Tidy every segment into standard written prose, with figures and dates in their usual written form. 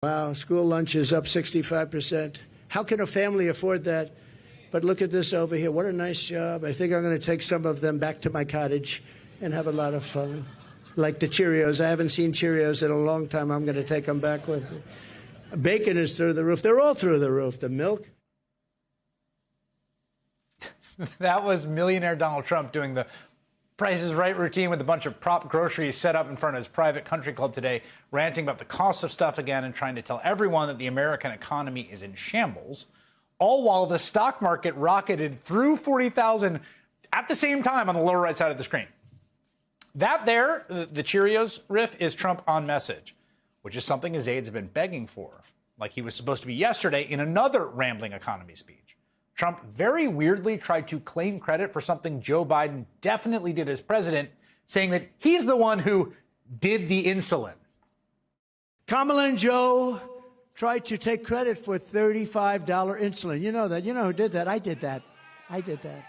Wow, school lunch is up 65%. How can a family afford that? But look at this over here. What a nice job. I think I'm going to take some of them back to my cottage and have a lot of fun. Like the Cheerios. I haven't seen Cheerios in a long time. I'm going to take them back with me. Bacon is through the roof. They're all through the roof. The milk. That was millionaire Donald Trump doing the Price is Right routine with a bunch of prop groceries set up in front of his private country club today, ranting about the cost of stuff again and trying to tell everyone that the American economy is in shambles, all while the stock market rocketed through 40,000 at the same time on the lower right side of the screen. That there, the Cheerios riff, is Trump on message, which is something his aides have been begging for, like he was supposed to be yesterday in another rambling economy speech. Trump very weirdly tried to claim credit for something Joe Biden definitely did as president, saying that he's the one who did the insulin. Kamala and Joe tried to take credit for $35 insulin. You know that. You know who did that? I did that. I did that.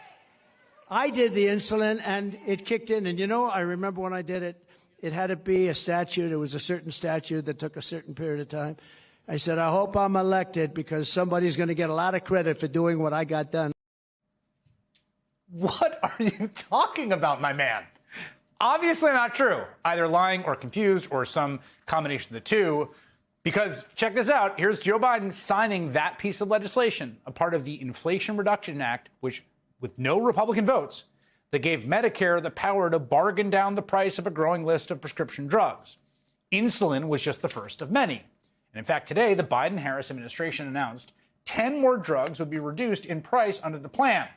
I did the insulin, and it kicked in. And, you know, I remember when I did it, it had to be a statute. It was a certain statute that took a certain period of time. I said, I hope I'm elected because somebody's going to get a lot of credit for doing what I got done. What are you talking about, my man? Obviously not true. Either lying or confused or some combination of the two. Because check this out. Here's Joe Biden signing that piece of legislation, a part of the Inflation Reduction Act, which, with no Republican votes, that gave Medicare the power to bargain down the price of a growing list of prescription drugs. Insulin was just the first of many. And in fact, today, the Biden-Harris administration announced 10 more drugs would be reduced in price under the plan,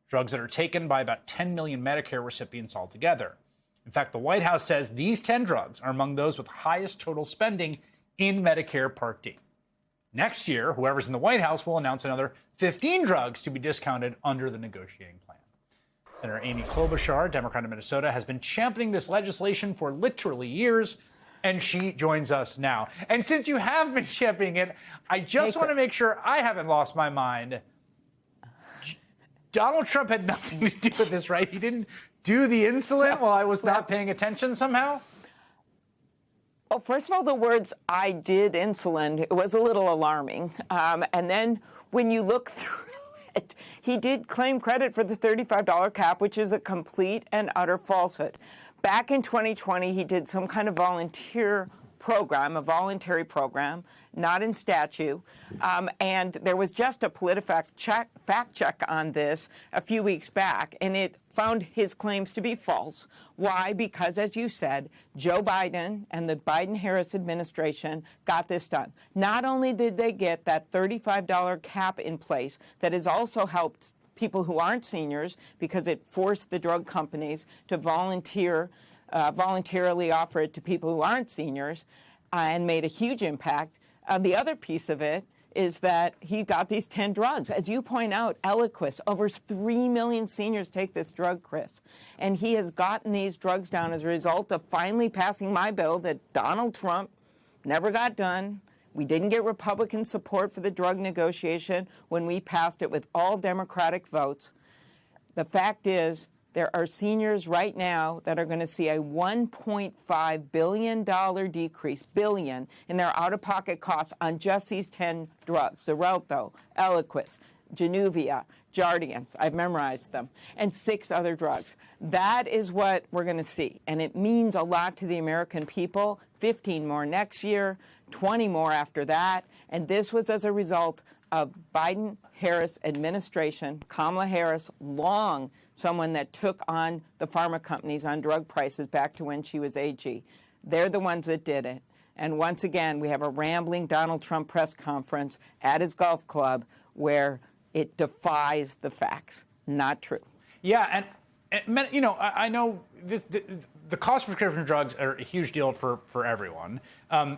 drugs that are taken by about 10 million Medicare recipients altogether. In fact, the White House says these 10 drugs are among those with highest total spending in Medicare Part D. Next year, whoever's in the White House will announce another 15 drugs to be discounted under the negotiating plan. Senator Amy Klobuchar, Democrat of Minnesota, has been championing this legislation for literally years, and she joins us now. And since you have been championing it, I just want to make sure I haven't lost my mind. Donald Trump had nothing to do with this, right? He didn't do the insulin while I was not paying attention somehow? Well, first of all, the words "I did insulin," it was a little alarming. And then when you look through it, he did claim credit for the $35 cap, which is a complete and utter falsehood. Back in 2020, he did some kind of voluntary program, not in statute. And there was just a PolitiFact fact check on this a few weeks back, and it found his claims to be false. Why? Because, as you said, Joe Biden and the Biden-Harris administration got this done. Not only did they get that $35 cap in place, that has also helped people who aren't seniors because it forced the drug companies to voluntarily offer it to people who aren't seniors and made a huge impact. The other piece of it is that he got these 10 drugs. As you point out, Eliquis, over 3 million seniors take this drug, Chris. And he has gotten these drugs down as a result of finally passing my bill that Donald Trump never got done. We didn't get Republican support for the drug negotiation when we passed it with all Democratic votes. The fact is, there are seniors right now that are going to see a $1.5 billion decrease, in their out-of-pocket costs on just these 10 drugs: Xarelto, Eliquis, Januvia, Jardiance, I've memorized them, and 6 other drugs. That is what we're going to see, and it means a lot to the American people. 15 more next year, 20 more after that, and this was as a result of Biden-Harris administration, Kamala Harris, someone that took on the pharma companies on drug prices back to when she was AG. They're the ones that did it. And once again, we have a rambling Donald Trump press conference at his golf club where it defies the facts. Not true. Yeah, and you know, I know the cost of prescription drugs are a huge deal for everyone.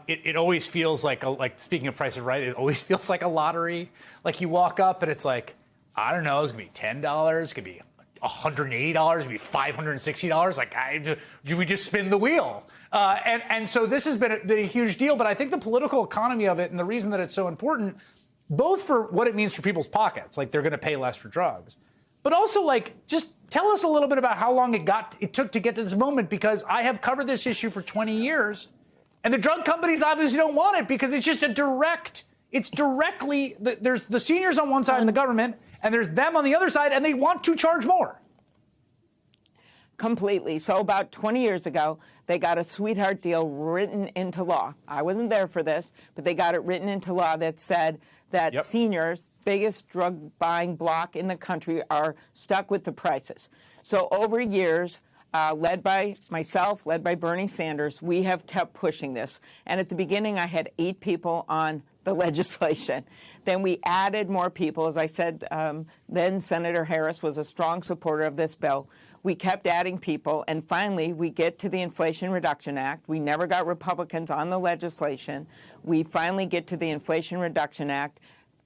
It always feels like speaking of Price is Right, it always feels like a lottery. Like you walk up and it's like, I don't know, it's gonna be $10, it could be $180, it could be $560. Like, do we just spin the wheel? And so this has been a huge deal. But I think the political economy of it and the reason that it's so important, both for what it means for people's pockets, like they're going to pay less for drugs, but also like just tell us a little bit about how long it took to get to this moment, because I have covered this issue for 20 years, And the drug companies obviously don't want it because it's just it's directly, there's the seniors on one side in the government, and there's them on the other side, and they want to charge more. Completely. So about 20 years ago, they got a sweetheart deal written into law. I wasn't there for this, but they got it written into law that said that seniors, biggest drug buying bloc in the country, are stuck with the prices. So over years, led by myself, led by Bernie Sanders, we have kept pushing this. And at the beginning, I had 8 people on the legislation. Then we added more people. As I said, then Senator Harris was a strong supporter of this bill. We kept adding people, and finally, we get to the Inflation Reduction Act. We never got Republicans on the legislation. We finally get to the Inflation Reduction Act,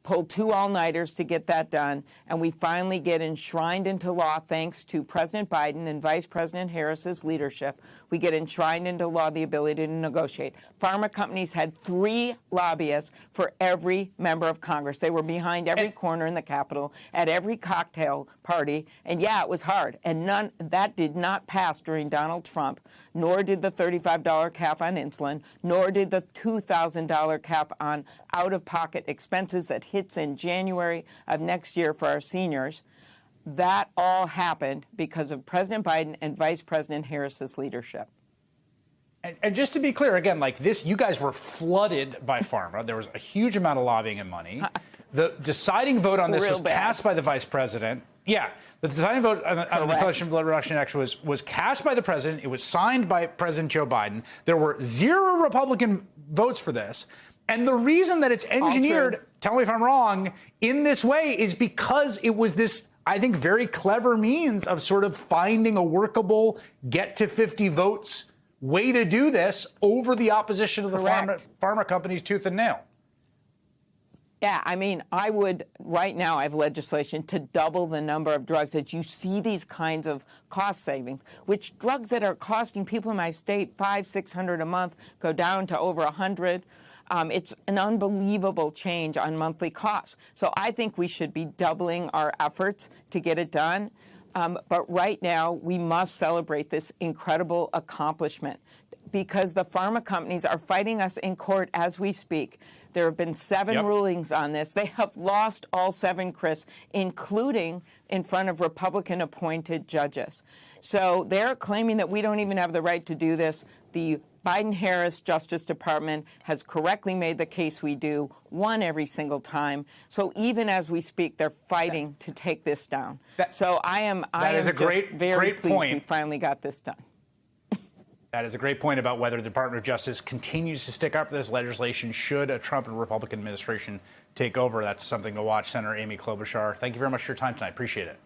pulled 2 all-nighters to get that done, and we finally get enshrined into law thanks to President Biden and Vice President Harris's leadership. We get enshrined into law the ability to negotiate. Pharma companies had 3 lobbyists for every member of Congress. They were behind every corner in the Capitol, at every cocktail party, and yeah, it was hard. And that did not pass during Donald Trump, nor did the $35 cap on insulin, nor did the $2,000 cap on out-of-pocket expenses that hits in January of next year for our seniors. That all happened because of President Biden and Vice President Harris's leadership. And just to be clear, again, like this, you guys were flooded by pharma. There was a huge amount of lobbying and money. The deciding vote on this was passed by the vice president. Yeah, the deciding vote on the Inflation Reduction Act was cast by the president. It was signed by President Joe Biden. There were 0 Republican votes for this. And the reason that it's engineered, tell me if I'm wrong, in this way is because it was this, I think, very clever means of sort of finding a workable get to 50 votes way to do this over the opposition of the pharma companies tooth and nail. Yeah, I mean, I would, right now, I have legislation to double the number of drugs that you see these kinds of cost savings, which drugs that are costing people in my state $500-600 a month go down to over $100. It's an unbelievable change on monthly costs. So I think we should be doubling our efforts to get it done. But right now, we must celebrate this incredible accomplishment because the pharma companies are fighting us in court as we speak. There have been 7 rulings on this. They have lost all 7, Chris, including in front of Republican-appointed judges. So they're claiming that we don't even have the right to do this. The Biden-Harris Justice Department has correctly made the case we do, won every single time. So even as we speak, they're fighting to take this down. So I am very pleased we finally got this done. That is a great point about whether the Department of Justice continues to stick up for this legislation should a Trump and Republican administration take over. That's something to watch. Senator Amy Klobuchar, thank you very much for your time tonight. Appreciate it.